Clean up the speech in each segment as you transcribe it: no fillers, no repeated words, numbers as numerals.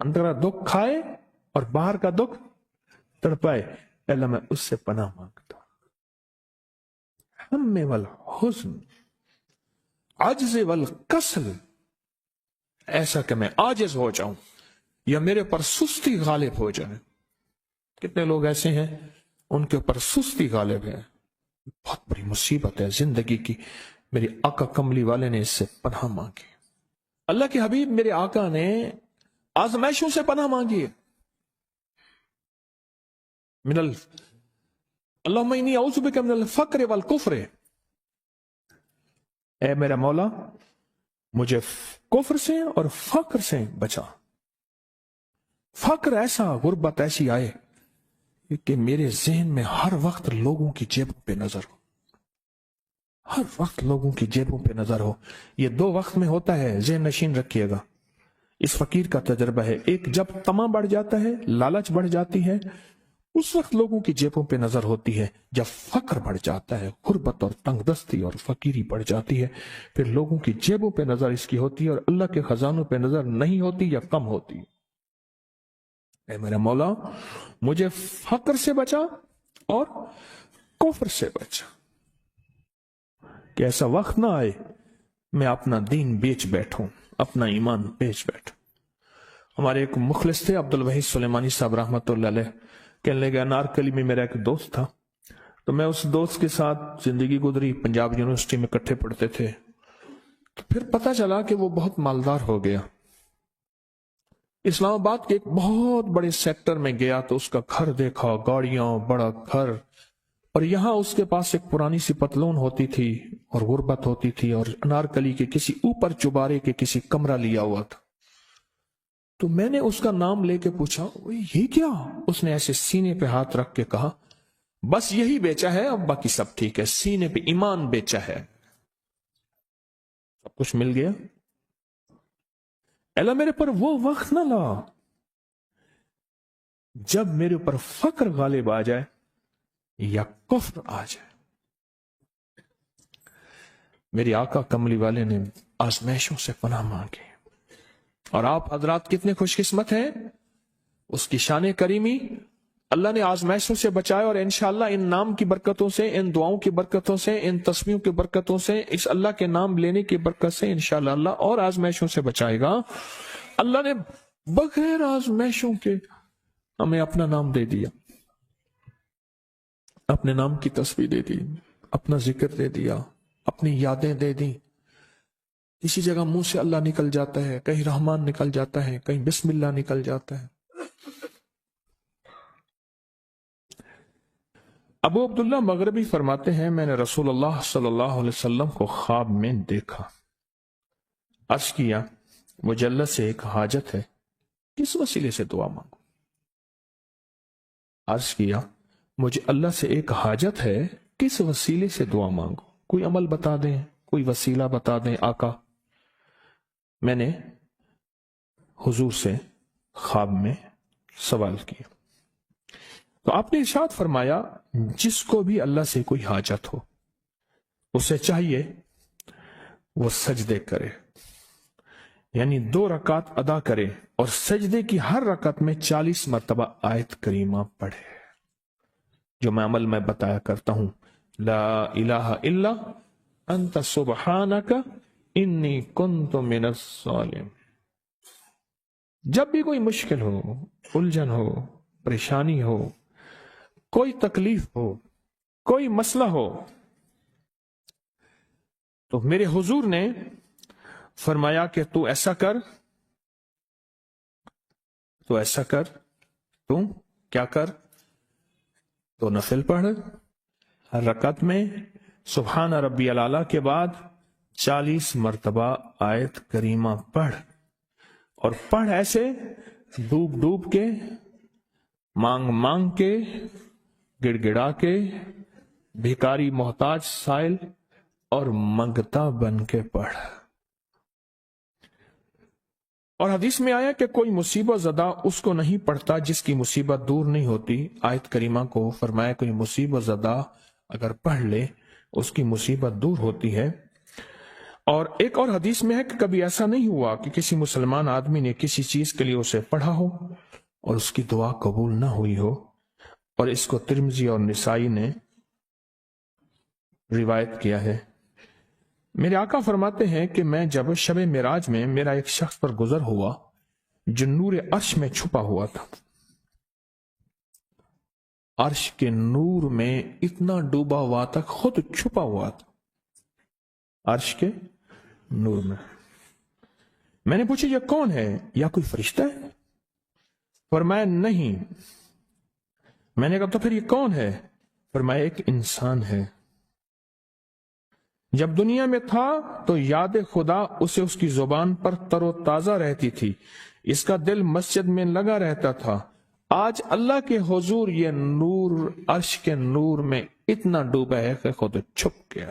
اندر کا دکھ کھائے اور باہر کا دکھ تڑپائے، اللہ میں اس سے پناہ مانگتا ہوں۔ ہم والحزن، عجز والکسل، ایسا کہ میں عاجز ہو جاؤں یا میرے پر سستی غالب ہو جائے۔ کتنے لوگ ایسے ہیں ان کے اوپر سستی غالب ہے، بہت بڑی مصیبت ہے زندگی کی۔ میرے آقا کملی والے نے اس سے پناہ مانگی، اللہ کے حبیب میرے آقا نے آزمائشوں سے پناہ مانگی ہے۔ اللہم انی اعوذ بک من الفقر والکفر، اے میرا مولا مجھے کفر سے اور فقر سے بچا۔ فقر ایسا، غربت ایسی آئے کہ میرے ذہن میں ہر وقت لوگوں کی جیبوں پہ نظر ہو، ہر وقت لوگوں کی جیبوں پہ نظر ہو۔ یہ دو وقت میں ہوتا ہے، ذہن نشین رکھیے گا۔ اس فقیر کا تجربہ ہے، ایک جب طمع بڑھ جاتا ہے، لالچ بڑھ جاتی ہے، اس وقت لوگوں کی جیبوں پہ نظر ہوتی ہے۔ جب فقر بڑھ جاتا ہے، غربت اور تنگ دستی اور فقیری بڑھ جاتی ہے، پھر لوگوں کی جیبوں پہ نظر اس کی ہوتی ہے اور اللہ کے خزانوں پہ نظر نہیں ہوتی یا کم ہوتی۔ اے میرا مولا مجھے فقر سے بچا اور کفر سے بچا، کہ ایسا وقت نہ آئے میں اپنا دین بیچ بیٹھوں، اپنا ایمان بیچ بیٹھوں۔ ہمارے ایک مخلص تھے عبد الوحید سلیمانی صاحب رحمۃ اللہ علیہ، کہنے لگے انارکلی میں میرا ایک دوست تھا، تو میں اس دوست کے ساتھ زندگی گزری، پنجاب یونیورسٹی میں اکٹھے پڑھتے تھے۔ تو پھر پتہ چلا کہ وہ بہت مالدار ہو گیا، اسلام آباد کے ایک بہت بڑے سیکٹر میں گیا تو اس کا گھر دیکھا، گاڑیاں، بڑا گھر، اور یہاں اس کے پاس ایک پرانی سی پتلون ہوتی تھی اور غربت ہوتی تھی، اور انارکلی کے کسی اوپر چبارے کے کسی کمرہ لیا ہوا تھا۔ تو میں نے اس کا نام لے کے پوچھا یہ کیا؟ اس نے ایسے سینے پہ ہاتھ رکھ کے کہا بس یہی بیچا ہے، اب باقی سب ٹھیک ہے، سینے پہ ایمان بیچا ہے، سب کچھ مل گیا۔ اللہ میرے پر وہ وقت نہ لا جب میرے اوپر فقر غالب آ جائے یا کفر آ جائے۔ میری آقا کملی والے نے آزمائشوں سے پناہ مانگی، اور آپ حضرات کتنے خوش قسمت ہیں، اس کی شان کریمی اللہ نے آزمائشوں سے بچائے، اور انشاءاللہ ان نام کی برکتوں سے، ان دعاؤں کی برکتوں سے، ان تسبیحوں کی برکتوں سے، اس اللہ کے نام لینے کی برکت سے انشاءاللہ اللہ اور آزمائشوں سے بچائے گا۔ اللہ نے بغیر آزمائشوں کے ہمیں اپنا نام دے دیا، اپنے نام کی تسبیح دے دی، اپنا ذکر دے دیا، اپنی یادیں دے دی۔ کسی جگہ منہ سے اللہ نکل جاتا ہے، کہیں رحمان نکل جاتا ہے، کہیں بسم اللہ نکل جاتا ہے۔ ابو عبداللہ مغربی فرماتے ہیں میں نے رسول اللہ صلی اللہ علیہ وسلم کو خواب میں دیکھا، عرض کیا مجھے اللہ سے ایک حاجت ہے، کس وسیلے سے دعا مانگوں؟ عرض کیا مجھے اللہ سے ایک حاجت ہے، کس وسیلے سے دعا مانگوں؟ کوئی عمل بتا دیں، کوئی وسیلہ بتا دیں آقا۔ میں نے حضور سے خواب میں سوال کیا تو آپ نے ارشاد فرمایا جس کو بھی اللہ سے کوئی حاجت ہو اسے چاہیے وہ سجدے کرے، یعنی 2 رکعت ادا کرے اور سجدے کی ہر رکعت میں 40 مرتبہ آیت کریمہ پڑھے، جو میں عمل میں بتایا کرتا ہوں، لا الہ الا انت سبحانک انی کنت من الظالمین۔ جب بھی کوئی مشکل ہو، الجھن ہو، پریشانی ہو، کوئی تکلیف ہو، کوئی مسئلہ ہو، تو میرے حضور نے فرمایا کہ تو ایسا کر، تو ایسا کر، تو کیا کر، تو نفل پڑھ، ہر رکعت میں سبحان ربی العلیٰ کے بعد 40 مرتبہ آیت کریمہ پڑھ، اور پڑھ ایسے ڈوب ڈوب کے، مانگ مانگ کے، گڑ گڑا کے، بھیکاری محتاج سائل اور منگتا بن کے پڑھ۔ اور حدیث میں آیا کہ کوئی مصیبت زدہ اس کو نہیں پڑھتا جس کی مصیبت دور نہیں ہوتی۔ آیت کریمہ کو فرمایا کوئی مصیبت زدہ اگر پڑھ لے اس کی مصیبت دور ہوتی ہے۔ اور ایک اور حدیث میں ہے کہ کبھی ایسا نہیں ہوا کہ کسی مسلمان آدمی نے کسی چیز کے لیے اسے پڑھا ہو اور اس کی دعا قبول نہ ہوئی ہو، اور اس کو ترمذی اور نسائی نے روایت کیا ہے۔ میرے آقا فرماتے ہیں کہ میں جب شب معراج میں میرا ایک شخص پر گزر ہوا جو نور عرش میں چھپا ہوا تھا، عرش کے نور میں اتنا ڈوبا ہوا تھا، خود چھپا ہوا تھا عرش کے نور میں نے پوچھا یہ کون ہے؟ یا کوئی فرشتہ ہے؟ فرمایا نہیں۔ میں نے کہا تو پھر یہ کون ہے؟ فرمایا ایک انسان ہے، جب دنیا میں تھا تو یاد خدا اسے اس کی زبان پر تر و تازہ رہتی تھی، اس کا دل مسجد میں لگا رہتا تھا، آج اللہ کے حضور یہ نور عرش کے نور میں اتنا ڈوبا ہے کہ خود چھپ گیا۔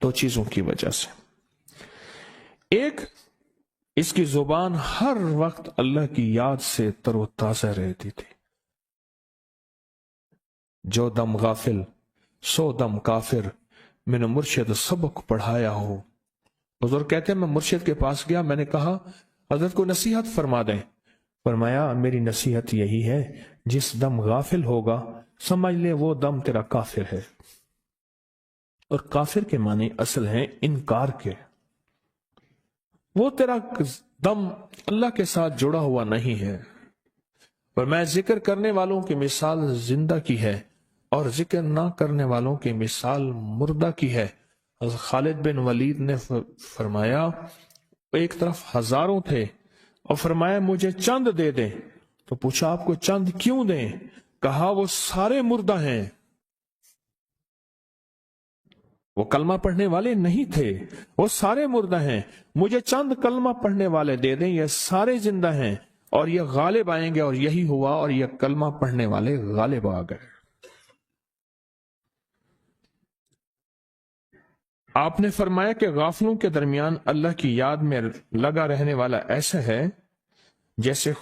دو چیزوں کی وجہ سے، ایک، اس کی زبان ہر وقت اللہ کی یاد سے تر و تازہ رہتی تھی۔ جو دم غافل سو دم کافر، میں نے مرشد سبق پڑھایا ہو۔ حضور کہتے ہیں میں مرشد کے پاس گیا، میں نے کہا حضرت کو نصیحت فرما دیں۔ فرمایا میری نصیحت یہی ہے، جس دم غافل ہوگا سمجھ لے وہ دم تیرا کافر ہے، اور کافر کے معنی اصل ہیں انکار کے، وہ تیرا دم اللہ کے ساتھ جڑا ہوا نہیں ہے۔ اور میں ذکر کرنے والوں کی مثال زندہ کی ہے اور ذکر نہ کرنے والوں کی مثال مردہ کی ہے۔ حضرت خالد بن ولید نے فرمایا ایک طرف ہزاروں تھے اور فرمایا مجھے چند دے دیں، تو پوچھا آپ کو چند کیوں دیں؟ کہا وہ سارے مردہ ہیں، وہ کلمہ پڑھنے والے نہیں تھے، وہ سارے مردہ ہیں، مجھے چند کلمہ پڑھنے والے دے دیں، یہ سارے زندہ ہیں اور یہ غالب آئیں گے۔ اور یہی ہوا، اور یہ کلمہ پڑھنے والے غالب آ گئے۔ آپ نے فرمایا کہ غافلوں کے درمیان اللہ کی یاد میں لگا رہنے والا ایسا ہے جیسے